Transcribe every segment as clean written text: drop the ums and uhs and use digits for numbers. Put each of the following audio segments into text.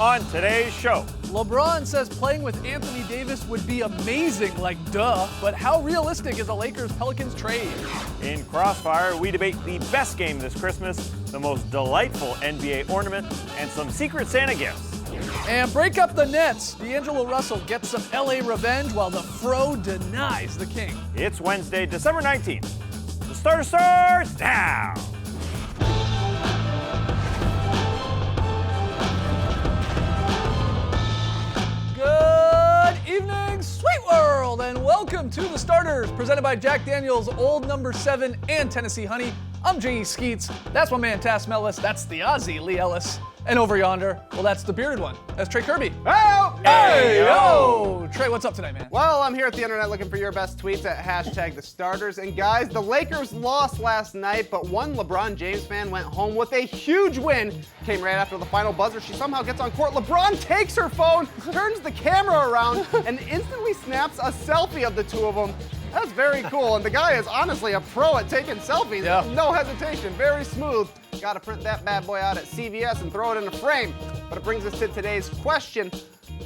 on today's show. LeBron says playing with Anthony Davis would be amazing, like duh, but how realistic is a Lakers-Pelicans trade? In Crossfire, we debate the best game this Christmas, the most delightful NBA ornament, and some Secret Santa gifts. And break up the Nets. D'Angelo Russell gets some LA revenge while the Fro denies the King. It's Wednesday, December 19th. The starter starts now. Good evening, Sweet World, and welcome to The Starters, presented by Jack Daniels Old No. 7 and Tennessee Honey. I'm J.E. Skeets. That's my man, Tass Mellis. That's the Aussie, Lee Ellis. And over yonder, well, that's the bearded one. That's Trey Kirby. Hey, yo! Trey, what's up tonight, man? Well, I'm here at the internet looking for your best tweets at hashtag the starters. And guys, the Lakers lost last night, but one LeBron James fan went home with a huge win. Came right after the final buzzer. She somehow gets on court. LeBron takes her phone, turns the camera around, and instantly snaps a selfie of the two of them. That's very cool. And the guy is honestly a pro at taking selfies. Yeah. No hesitation. Very smooth. Got to print that bad boy out at CVS and throw it in a frame. But it brings us to today's question.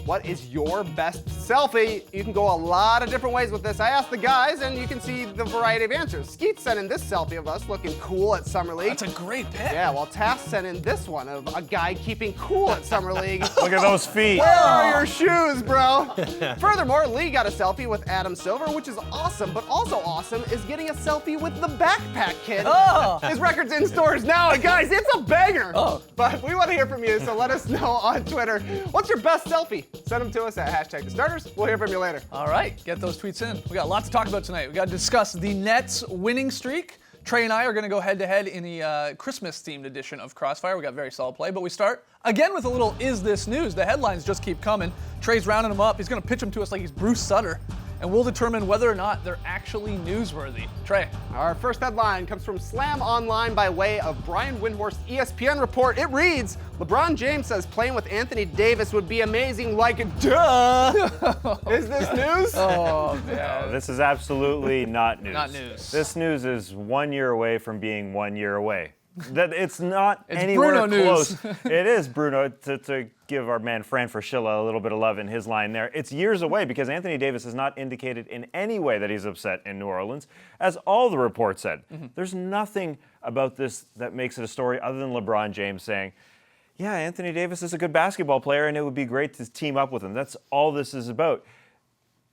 What is your best selfie? You can go a lot of different ways with this. I asked the guys, and you can see the variety of answers. Skeet sent in this selfie of us looking cool at Summer League. That's a great pick. Yeah, well, Tass sent in this one of a guy keeping cool at Summer League. Look at those feet. Where are your shoes, bro? Furthermore, Lee got a selfie with Adam Silver, which is awesome, but also awesome is getting a selfie with the Backpack Kid. Oh. His record's in stores now, and guys, it's a banger. Oh. But we want to hear from you, so let us know on Twitter. What's your best selfie? Send them to us at hashtag the starters. We'll hear from you later. All right, get those tweets in. We got a lot to talk about tonight. We got to discuss the Nets winning streak. Trey and I are going to go head-to-head in the Christmas-themed edition of Crossfire. We got very solid play, but we start again with a little Is This News? The headlines just keep coming. Trey's rounding them up. He's going to pitch them to us like he's Bruce Sutter, and we'll determine whether or not they're actually newsworthy. Trey. Our first headline comes from Slam Online by way of Brian Windhorst's ESPN report. It reads, LeBron James says playing with Anthony Davis would be amazing like duh. Is this news? Oh, man. No, this is absolutely not news. Not news. This news is 1 year away from being 1 year away. That it's not It's anywhere Bruno close. news. It is Bruno to give our man Fran Fraschilla a little bit of love in his line there. It's years away because Anthony Davis has not indicated in any way that he's upset in New Orleans, as all the reports said. There's nothing about this that makes it a story other than LeBron James saying, yeah, Anthony Davis is a good basketball player and it would be great to team up with him. That's all this is about.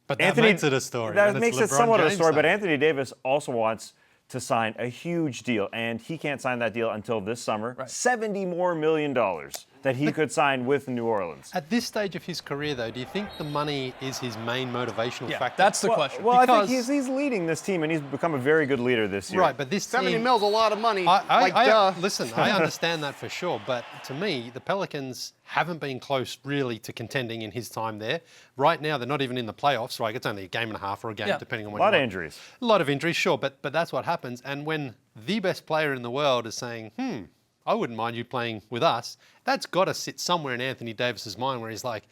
But that makes it a story. That when makes it's it LeBron somewhat of a James story, but saying. Anthony Davis also wants to sign a huge deal, and he can't sign that deal until this summer. Right. $70 more million that he could sign with New Orleans. At this stage of his career, though, do you think the money is his main motivational Yeah, factor? that's the question. Well, I think Because- he's leading this team, and he's become a very good leader this year. Right, but this 70 team... mil's a lot of money. Duh. Listen, I understand that for sure, but to me, the Pelicans haven't been close really to contending in his time there. Right now, they're not even in the playoffs, right? It's only a game and a half or a game, Yeah. depending on A when lot you of want. injuries. A lot of injuries, sure, but that's what happens. And when the best player in the world is saying, I wouldn't mind you playing with us, that's got to sit somewhere in Anthony Davis's mind where he's like,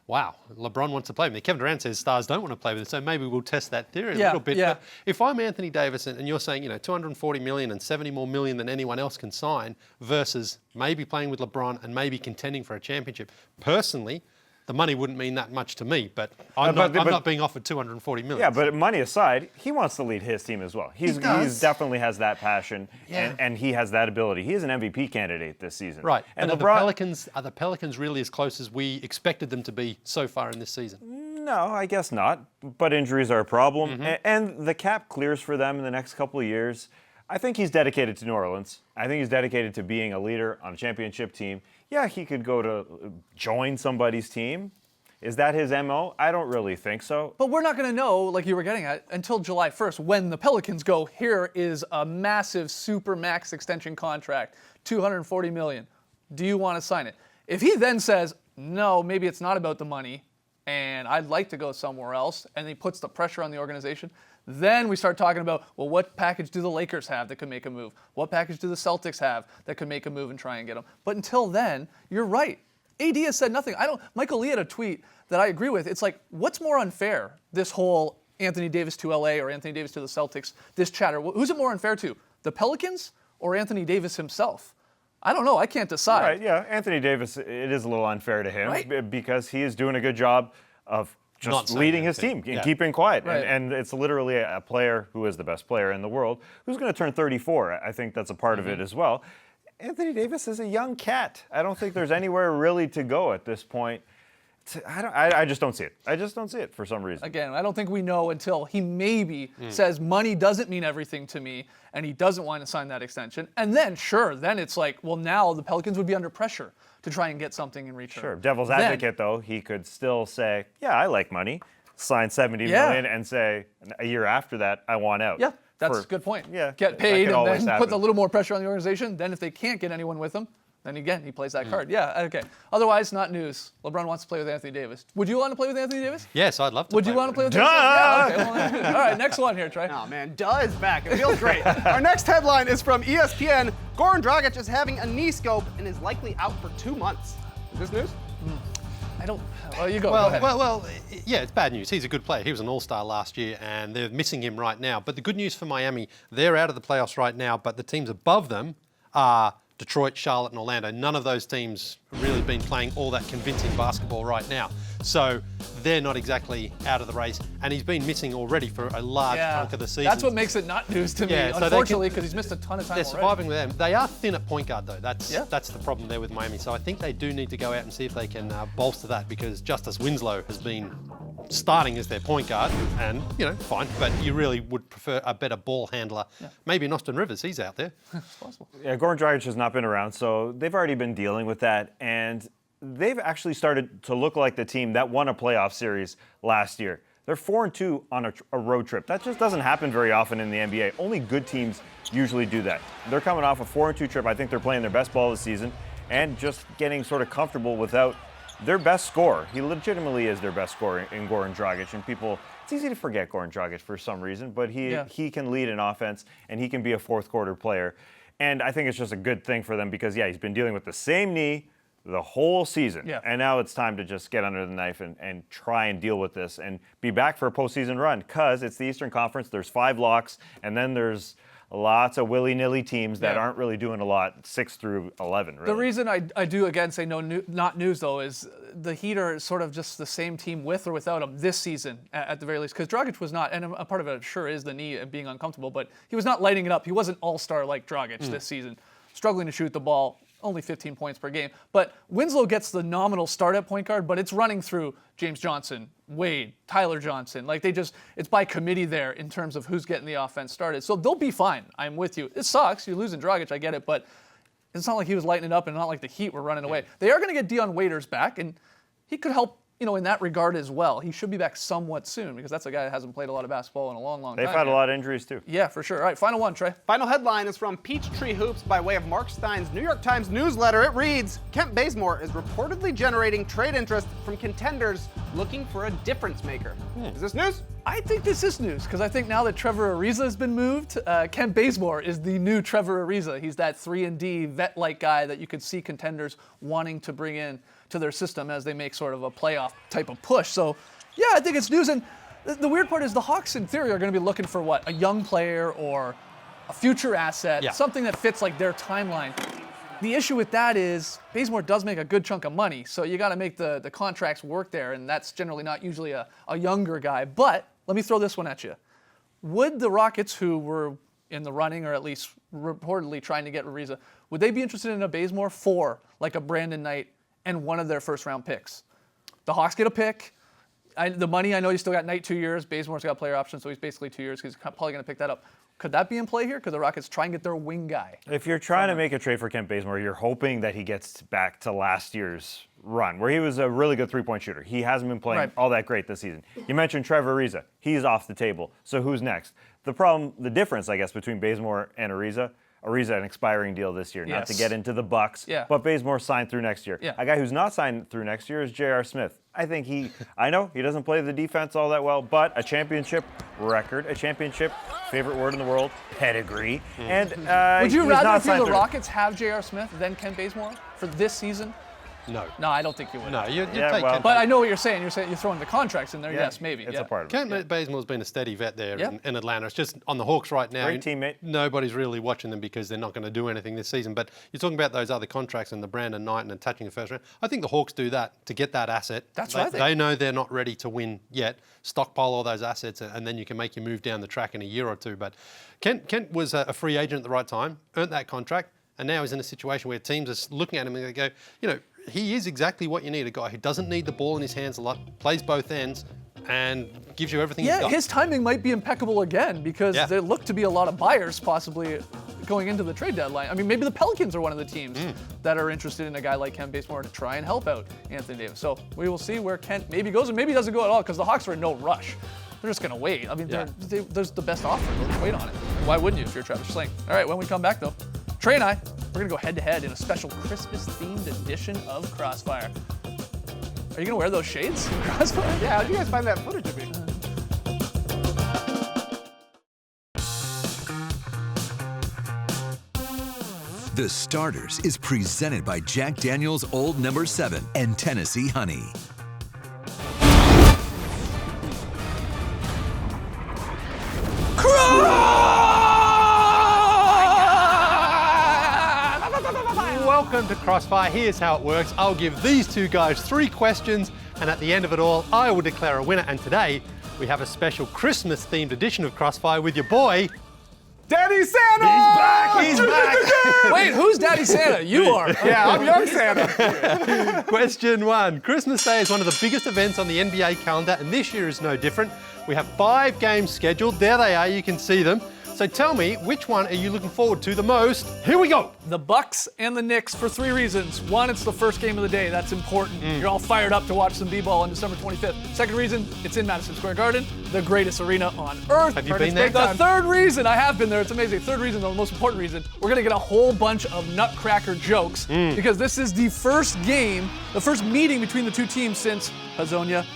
wow, LeBron wants to play with me. Kevin Durant says stars don't want to play with him, so maybe we'll test that theory a little bit. Yeah. But if I'm Anthony Davis and you're saying, $240 million and $70 more million than anyone else can sign versus maybe playing with LeBron and maybe contending for a championship, personally, the money wouldn't mean that much to me, but I'm not being offered $240 million. Yeah, but money aside, he wants to lead his team as well. He does. definitely has that passion, Yeah. and he has that ability. He is an MVP candidate this season. Right. And And LeBron, are the Pelicans really as close as we expected them to be so far in this season? No, I guess not. But injuries are a problem. And the cap clears for them in the next couple of years. I think he's dedicated to New Orleans. I think he's dedicated to being a leader on a championship team. Yeah, he could go to join somebody's team. Is that his MO? I don't really think so. But we're not going to know, like you were getting at, until July 1st when the Pelicans go, here is a massive super max extension contract, $240 million. Do you want to sign it? If he then says, no, maybe it's not about the money, and I'd like to go somewhere else, and he puts the pressure on the organization, then we start talking about, well, what package do the Lakers have that could make a move? What package do the Celtics have that could make a move and try and get them? But until then, you're right. AD has said nothing. Michael Lee had a tweet that I agree with. It's like, what's more unfair? This whole Anthony Davis to LA or Anthony Davis to the Celtics, this chatter. Who's it more unfair to? The Pelicans or Anthony Davis himself? I don't know. I can't decide. Right, yeah. Anthony Davis, it is a little unfair to him Right. because he is doing a good job of Not just saying leading his anything. team and Yeah. keeping quiet. Right. And it's literally a player who is the best player in the world who's going to turn 34. I think that's a part of it as well. Anthony Davis is a young cat. I don't think there's anywhere really to go at this point. I just don't see it. I just don't see it for some reason. Again, I don't think we know until he maybe says money doesn't mean everything to me and he doesn't want to sign that extension. And then, sure, then it's like, well, now the Pelicans would be under pressure to try and get something in return. Sure. Devil's Then- advocate, though, he could still say, yeah, I like money, sign $70 Yeah. million, and say, a year after that, I want out. Yeah, that's For- a good point. Yeah. Get that paid could and always then happen. put a little more pressure on the organization. Then if they can't get anyone with him, then again, he plays that card. Yeah, okay. Otherwise, not news. LeBron wants to play with Anthony Davis. Would you want to play with Anthony Davis? Yes, I'd love to. Would you want to play with Duh! Anthony Davis? Yeah, okay. Well, all right, next one here, Trey. Oh man, Duh is back. It feels great. Our next headline is from ESPN. Goran Dragic is having a knee scope and is likely out for 2 months. Is this news? I don't. Well, you go. Well, go ahead. well, yeah, it's bad news. He's a good player. He was an all-star last year, and they're missing him right now. But the good news for Miami, they're out of the playoffs right now, but the teams above them are Detroit, Charlotte, and Orlando. None of those teams have really been playing all that convincing basketball right now. So they're not exactly out of the race, and he's been missing already for a large chunk of the season. That's what makes it not news to me, Yeah, so they unfortunately, because he's missed a ton of time They're already. surviving with them. They are thin at point guard, though. That's Yeah. the problem there with Miami. So I think they do need to go out and see if they can bolster that, because Justice Winslow has been starting as their point guard, and fine. But you really would prefer a better ball handler. Maybe an Austin Rivers. He's out there. It's possible. Yeah, Goran Dragic has not been around, so they've already been dealing with that, and they've actually started to look like the team that won a playoff series last year. They're 4-2 on a road trip. That just doesn't happen very often in the NBA. Only good teams usually do that. They're coming off a 4-2 trip. I think they're playing their best ball of the season and just getting sort of comfortable without their best scorer. He legitimately is their best scorer in Goran Dragic, and it's easy to forget Goran Dragic for some reason, but he can lead an offense and he can be a fourth quarter player. And I think it's just a good thing for them because, he's been dealing with the same knee the whole season. Yeah. And now it's time to just get under the knife and try and deal with this and be back for a postseason run, because it's the Eastern Conference. There's 5 locks, and then there's lots of willy-nilly teams that aren't really doing a lot, 6 through 11, really. The reason I do, again, say not news, though, is the Heat are sort of just the same team with or without him this season, at the very least. Because Dragic was not, and a part of it sure is the knee and being uncomfortable, but he was not lighting it up. He wasn't all-star like Dragic this season. Struggling to shoot the ball, only 15 points per game. But Winslow gets the nominal start at point guard, but it's running through James Johnson, Wade, Tyler Johnson. Like it's by committee there in terms of who's getting the offense started. So they'll be fine. I'm with you. It sucks. You're losing Dragic. I get it. But it's not like he was lighting it up and not like the Heat were running away. They are going to get Dion Waiters back, and he could help, in that regard as well. He should be back somewhat soon because that's a guy that hasn't played a lot of basketball in a long, long time. They've had a lot of injuries, too. Yeah, for sure. All right, final one, Trey. Final headline is from Peachtree Hoops by way of Mark Stein's New York Times newsletter. It reads, Kent Bazemore is reportedly generating trade interest from contenders looking for a difference maker. Is this news? I think this is news because I think now that Trevor Ariza has been moved, Kent Bazemore is the new Trevor Ariza. He's that 3-and-D vet-like guy that you could see contenders wanting to bring in to their system as they make sort of a playoff type of push. So, yeah, I think it's news. And the weird part is the Hawks, in theory, are going to be looking for what? A young player or a future asset, something that fits like their timeline. The issue with that is Bazemore does make a good chunk of money, so you got to make the contracts work there, and that's generally not usually a younger guy. But let me throw this one at you. Would the Rockets, who were in the running or at least reportedly trying to get Ariza, would they be interested in a Bazemore for like a Brandon Knight and one of their first-round picks? The Hawks get a pick. The money, I know you still got Knight 2 years. Bazemore's got player option, so he's basically 2 years. He's probably going to pick that up. Could that be in play here? Could the Rockets try and get their wing guy? If you're trying to make a trade for Kent Bazemore, you're hoping that he gets back to last year's run, where he was a really good three-point shooter. He hasn't been playing all that great this season. You mentioned Trevor Ariza. He's off the table. So who's next? The difference, I guess, between Bazemore and Ariza an expiring deal this year, not to get into the Bucks, but Bazemore signed through next year. A guy who's not signed through next year is J.R. Smith. I know he doesn't play the defense all that well, but a championship record, favorite word in the world, pedigree. And would you he's rather, not if you're signed the through. Rockets, have J.R. Smith than Kent Bazemore for this season? No. No, I don't think you would. No, you Yeah, take well- Kent. But I know what you're saying. You're throwing the contracts in there. Yeah, Yes, maybe. It's yeah. a part of Kent it. Bazemore's been a steady vet there Yep. in Atlanta. It's just on the Hawks right now. Great teammate. Nobody's really watching them because they're not going to do anything this season. But you're talking about those other contracts and the Brandon Knight and attaching the first round. I think the Hawks do that to get that asset. That's they, right. They know they're not ready to win yet. Stockpile all those assets and then you can make your move down the track in a year or two. But Kent was a free agent at the right time, earned that contract, and now he's in a situation where teams are looking at him and they go, you know, he is exactly what you need, a guy who doesn't need the ball in his hands a lot, plays both ends, and gives you everything he's Yeah, got. his timing might be impeccable again because Yeah. there look to be a lot of buyers possibly going into the trade deadline. I mean, maybe the Pelicans are one of the teams that are interested in a guy like Kent Bazemore to try and help out Anthony Davis. So we will see where Kent maybe goes, and maybe he doesn't go at all because the Hawks are in no rush. They're just going to wait. I mean, there's the best offer. They'll just wait on it. Why wouldn't you if you're Travis Schlenk? All right, when we come back, though, Trey and I, we're going to go head-to-head in a special Christmas-themed edition of Crossfire. Are you going to wear those shades in Crossfire? Yeah, how'd you guys find that footage of me? The Starters is presented by Jack Daniel's Old No. 7 and Tennessee Honey. Welcome to Crossfire. Here's how it works. I'll give these two guys 3 questions, and at the end of it all, I will declare a winner. And today, we have a special Christmas-themed edition of Crossfire with your boy. Daddy Santa! He's back! Wait, who's Daddy Santa? You are. Yeah, I'm young Santa. Question 1. Christmas Day is one of the biggest events on the NBA calendar, and this year is no different. We have 5 games scheduled. There they are. You can see them. So tell me, which one are you looking forward to the most? Here we go. The Bucks and the Knicks for 3 reasons. One, it's the first game of the day. That's important. You're all fired up to watch some b-ball on December 25th. Second reason, it's in Madison Square Garden, the greatest arena on earth. Have you Heard been it's there? big time. The third reason, I have been there. It's amazing. Third reason, though, the most important reason, we're going to get a whole bunch of nutcracker jokes because this is the first game, the first meeting between the two teams since Hazonia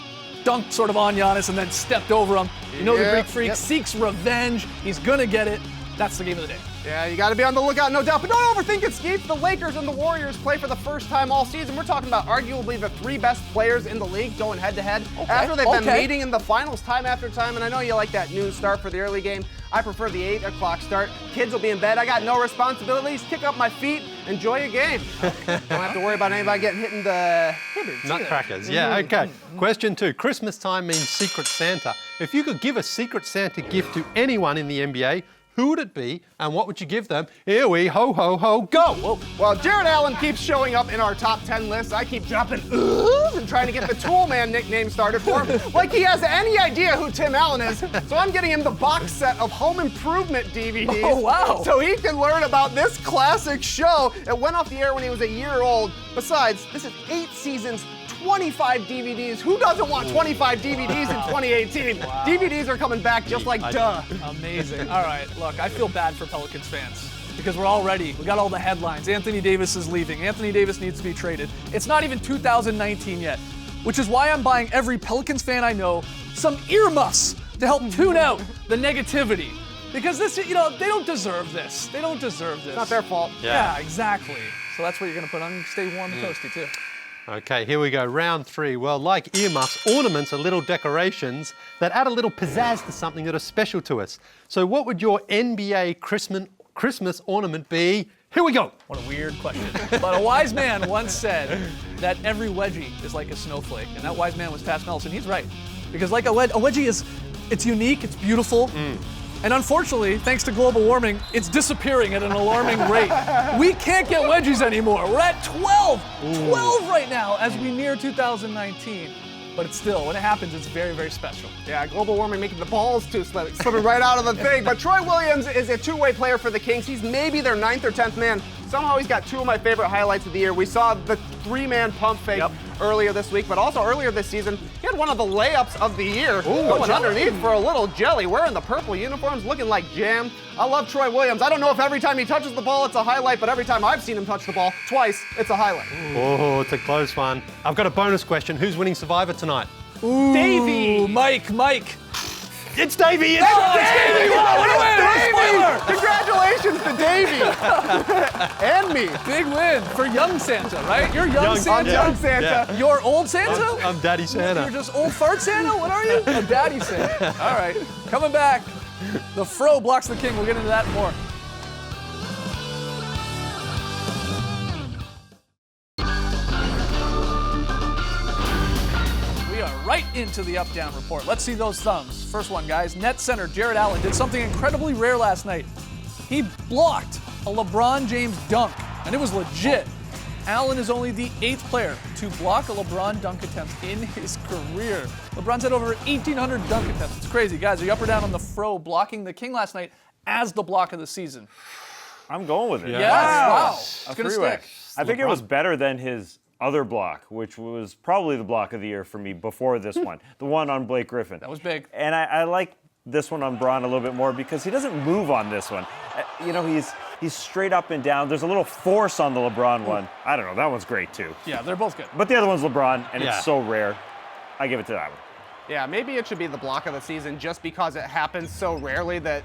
dunked sort of on Giannis and then stepped over him. You know the Yeah, Greek Freak yep. seeks revenge. He's going to get it. That's the game of the day. Yeah, you got to be on the lookout, no doubt. But don't overthink it, Skeets. The Lakers and the Warriors play for the first time all season. We're talking about arguably the 3 best players in the league going head-to-head. After they've been meeting in the finals time after time, and I know you like that noon start for the early game. I prefer the 8 o'clock start. Kids will be in bed. I got no responsibilities. Kick up my feet. Enjoy a game. Don't have to worry about anybody getting hit in the hibbers. Nutcrackers, yeah, okay. Question 2. Christmas time means Secret Santa. If you could give a Secret Santa gift to anyone in the NBA, who would it be and what would you give them? Here we ho, ho, ho, go! Whoa. Well, Jared Allen keeps showing up in our top 10 lists. I keep dropping oohs and trying to get the Tool Man nickname started for him. Like he has any idea who Tim Allen is. So I'm getting him the box set of Home Improvement DVDs. Oh, wow. So he can learn about this classic show. It went off the air when he was a year old. Besides, this is 8 seasons, 25 DVDs. Who doesn't want 25 DVDs in 2018? DVDs are coming back just like duh. Amazing. All right, look, I feel bad for Pelicans fans because we're all ready. We got all the headlines. Anthony Davis is leaving. Anthony Davis needs to be traded. It's not even 2019 yet, which is why I'm buying every Pelicans fan I know some earmuffs to help tune out the negativity. Because this, they don't deserve this. They don't deserve this. It's not their fault. Yeah, exactly. So that's what you're gonna put on. Stay warm and toasty too. Okay, here we go, round 3. Well, like earmuffs, ornaments are little decorations that add a little pizzazz to something that are special to us. So what would your NBA Christmas ornament be? Here we go. What a weird question. But a wise man once said that every wedgie is like a snowflake, and that wise man was Pat Melson. He's right. Because like a wedgie it's unique, it's beautiful, and unfortunately, thanks to global warming, it's disappearing at an alarming rate. We can't get wedgies anymore. We're at 12. 12 right now as we near 2019. But it's still, when it happens, it's very, very special. Yeah, global warming making the balls too slipping right out of the thing. But Troy Williams is a 2-way player for the Kings. He's maybe their 9th or 10th man. Somehow he's got 2 of my favorite highlights of the year. We saw the 3-man pump fake earlier this week, but also earlier this season, he had one of the layups of the year. Going underneath for a little jelly, wearing the purple uniforms, looking like jam. I love Troy Williams. I don't know if every time he touches the ball it's a highlight, but every time I've seen him touch the ball, twice, it's a highlight. Oh, it's a close one. I've got a bonus question. Who's winning Survivor tonight? Davey! Mike! It's Davey. It's Davey! Wow, what a win! Congratulations to Davey and me. Big win for young Santa, right? You're young Young- Santa. yeah. Young Santa. Yeah. You're old Santa? I'm Daddy Santa. You're just old fart Santa? What are you? A daddy Santa. All right. Coming back. The Fro blocks the king. We'll get into that and more. We are right into the up-down report. Let's see those thumbs. First one, guys. Net center Jared Allen did something incredibly rare last night. He blocked a LeBron James dunk, and it was legit. Allen is only the 8th player to block a LeBron dunk attempt in his career. LeBron's had over 1,800 dunk attempts. It's crazy. Guys, are you up or down on the Fro blocking the king last night as the block of the season? I'm going with it. Yeah. Yes. Wow. It's A going to three-way. stick. I think it was better than his other block, which was probably the block of the year for me before this one, the one on Blake Griffin. That was big. And I like this one on Braun a little bit more because he doesn't move on this one. He's straight up and down. There's a little force on the LeBron one. I don't know. That one's great too. Yeah, they're both good. But the other one's LeBron, and Yeah. it's so rare. I give it to that one. Yeah, maybe it should be the block of the season just because it happens so rarely that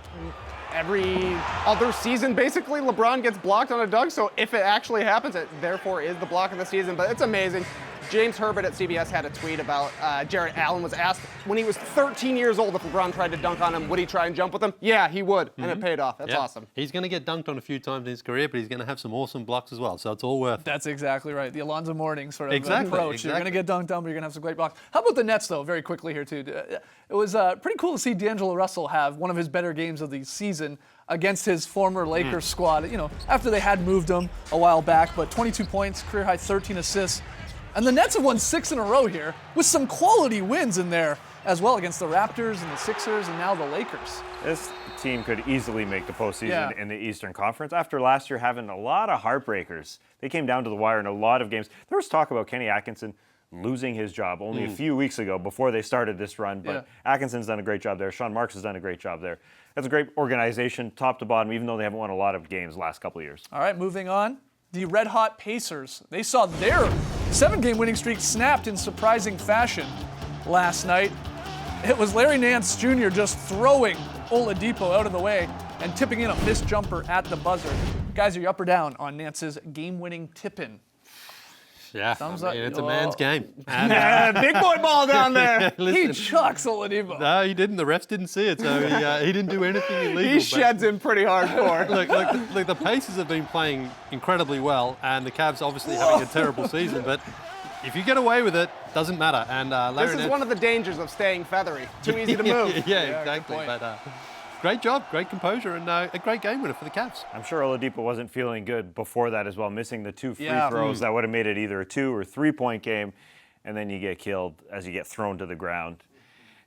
every other season, basically, LeBron gets blocked on a dunk. So if it actually happens, it therefore is the block of the season. But it's amazing. James Herbert at CBS had a tweet about Jared Allen was asked when he was 13 years old if LeBron tried to dunk on him, would he try and jump with him? Yeah, he would, and it paid off. That's Yeah. awesome. He's going to get dunked on a few times in his career, but he's going to have some awesome blocks as well. So it's all worth it. That's exactly right. The Alonzo Mourning sort of Exactly, approach. You're going to exactly. get dunked on, but you're going to have some great blocks. How about the Nets, though, very quickly here, too? It was pretty cool to see D'Angelo Russell have one of his better games of the season against his former Lakers squad, after they had moved him a while back, but 22 points, career high 13 assists. And the Nets have won 6 in a row here with some quality wins in there as well against the Raptors and the Sixers and now the Lakers. This team could easily make the postseason Yeah. in the Eastern Conference. After last year having a lot of heartbreakers, they came down to the wire in a lot of games. There was talk about Kenny Atkinson losing his job only a few weeks ago before they started this run, but Atkinson's done a great job there. Sean Marks has done a great job there. That's a great organization, top to bottom, even though they haven't won a lot of games the last couple of years. All right, moving on. The Red Hot Pacers. They saw their 7-game winning streak snapped in surprising fashion last night. It was Larry Nance Jr. just throwing Oladipo out of the way and tipping in a missed jumper at the buzzer. Guys, are you up or down on Nance's game-winning tip-in? Yeah, Thumbs I mean, up. it's a man's Oh. game. And, Yeah, big boy ball down there. He listen, chucks Oladipo. no, he didn't. The refs didn't see it, so he didn't do anything illegal. He but- sheds him pretty hardcore. Look, the Pacers have been playing incredibly well, and the Cavs obviously having a terrible season. But if you get away with it, doesn't matter. And Larry This is Nance- one of the dangers of staying feathery. Too easy to move. yeah, good exactly. point. But great job, great composure, and a great game winner for the Cavs. I'm sure Oladipo wasn't feeling good before that as well, missing the 2 free Yeah. throws that would have made it either a 2 or 3 point game, and then you get killed as you get thrown to the ground.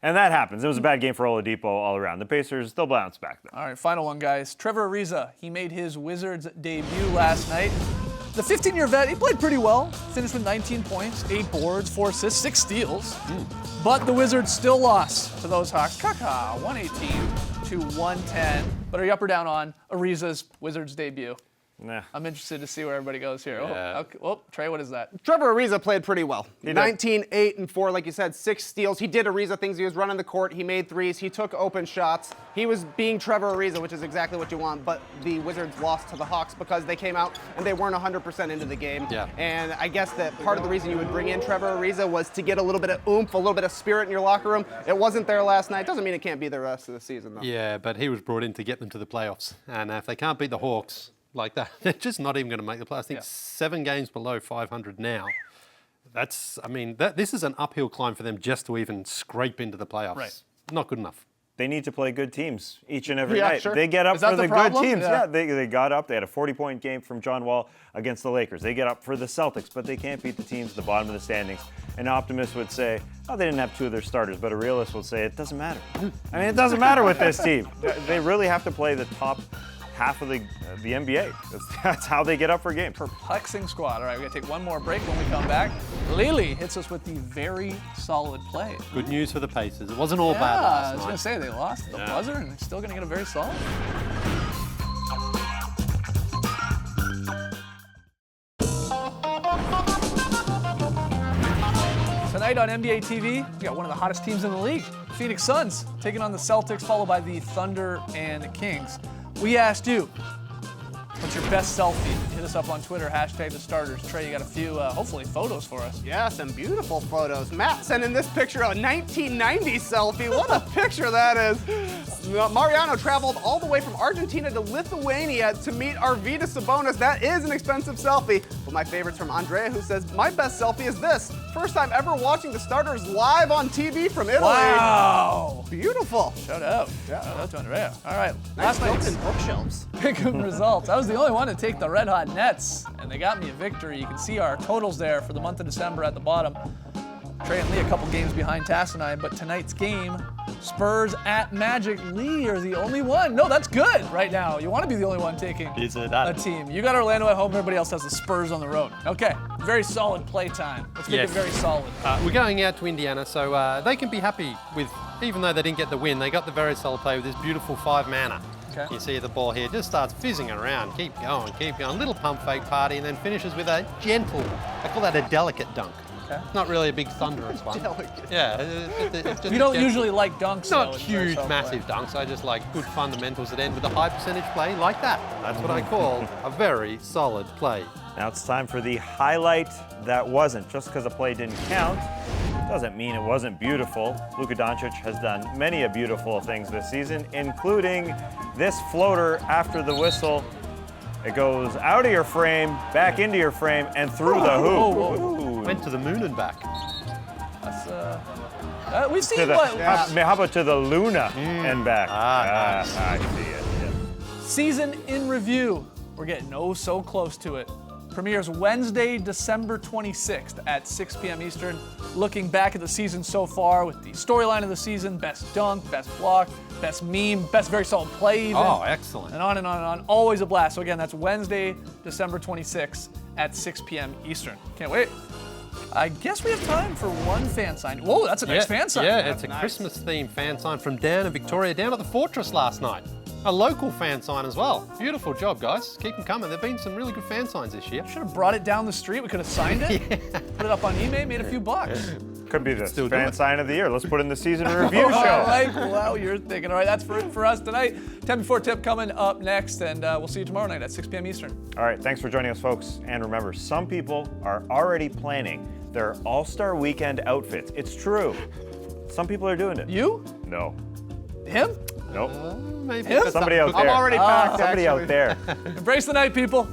And that happens. It was a bad game for Oladipo all around. The Pacers, they'll bounce back though. All right, final one, guys. Trevor Ariza, he made his Wizards debut last night. The 15-year vet, he played pretty well. Finished with 19 points, 8 boards, 4 assists, 6 steals. But the Wizards still lost to those Hawks. 118 to 110. But are you up or down on Ariza's Wizards debut? Nah. I'm interested to see where everybody goes here. Yeah. Oh, okay. Well, Trey, what is that? Trevor Ariza played pretty well. did. 19, 8, and 4, like you said, 6 steals. He did Ariza things. He was running the court. He made threes. He took open shots. He was being Trevor Ariza, which is exactly what you want. But the Wizards lost to the Hawks because they came out and they weren't 100% into the game. Yeah. And I guess that part of the reason you would bring in Trevor Ariza was to get a little bit of oomph, a little bit of spirit in your locker room. It wasn't there last night. Doesn't mean it can't be the rest of the season, though. Yeah, but he was brought in to get them to the playoffs, and if they can't beat the Hawks like that, they're just not even going to make the playoffs. I think Yeah. 7 games below 500 now. This is an uphill climb for them just to even scrape into the playoffs. Right. Not good enough. They need to play good teams each and every Yeah, night. sure. They get up Is that for the the problem? good teams. Yeah. Yeah, they got up. They had a 40-point game from John Wall against the Lakers. They get up for the Celtics, but they can't beat the teams at the bottom of the standings. An optimist would say, oh, they didn't have 2 of their starters, but a realist will say it doesn't matter. I mean, it doesn't matter with this team. They really have to play the top half of the NBA. That's how they get up for games. Perplexing squad. All right, we're going to take one more break. When we come back, Lily hits us with the very solid play. Good news for the Pacers. It wasn't all bad I last was night. going to say, they lost at the buzzer and they're still going to get a very solid. Tonight on NBA TV, we got one of the hottest teams in the league. Phoenix Suns taking on the Celtics, followed by the Thunder and Kings. We asked you, what's your best selfie? Hit us up on Twitter, hashtag the starters. Trey, you got a few, hopefully, photos for us. Yeah, some beautiful photos. Matt sent in this picture, a 1990 selfie. What a picture that is. Mariano traveled all the way from Argentina to Lithuania to meet Arvydas Sabonis. That is an expensive selfie. But my favorite's from Andrea, who says, my best selfie is this. First time ever watching the starters live on TV from Italy. Wow. Beautiful. Shout out. Yeah. Shout out to Andrea. All right. Nice Last night's built-in bookshelves. pick'em results. I was the only one to take the Red Hot Nets, and they got me a victory. You can see our totals there for the month of December at the bottom. Trey and Lee a couple games behind Tass and I, but tonight's game, Spurs at Magic. Lee, you're the only one. No, that's good right now. You want to be the only one taking a team. You got Orlando at home. Everybody else has the Spurs on the road. Okay, very solid play time. Let's make it Yes. very solid. We're going out to Indiana, so they can be happy with, even though they didn't get the win, they got the very solid play with this beautiful 5-manner. Okay. You see the ball here, just starts fizzing around, keep going, little pump fake party, and then finishes with a gentle, I call that a delicate dunk. Okay. Not really a big thunderous one. Delicate. Yeah, it's just You don't a gentle- usually like dunks, though, Not in very huge, solid massive play. dunks. I just like good fundamentals that end with a high percentage play like that. That's what I call a very solid play. Now it's time for the highlight that wasn't. Just because a play didn't count doesn't mean it wasn't beautiful. Luka Doncic has done many beautiful things this season, including this floater after the whistle. It goes out of your frame, back into your frame, and through the hoop. Ooh. Went to the moon and back. That's, we've To seen the- what how about to the Luna and back? Nice. I see it. Yeah. season in review. We're getting oh so close to it. Premieres Wednesday, December 26th at 6 p.m. Eastern. Looking back at the season so far with the storyline of the season, best dunk, best block, best meme, best very solid play even. Oh, excellent. And on and on and on. Always a blast. So again, that's Wednesday, December 26th at 6 p.m. Eastern. Can't wait. I guess we have time for one fan sign. Whoa, that's a nice fan sign. Yeah, it's a Christmas-themed fan sign from Dan and Victoria down at the Fortress last night. A local fan sign as well. Beautiful job, guys. Keep them coming. There've been some really good fan signs this year. Should have brought it down the street. We could have signed it, put it up on eBay, made a few bucks. Could be the Still do fan it. sign of the year. Let's put in the season review I show. like how you're thinking. All right, that's it for us tonight. 10 before tip coming up next, and we'll see you tomorrow night at 6 p.m. Eastern. All right, thanks for joining us, folks. And remember, some people are already planning their All-Star Weekend outfits. It's true. Some people are doing it. You? No. Him? Nope. Maybe Him? for Somebody some- out there. I'm already packed, Somebody actually. out there. Embrace the night, people.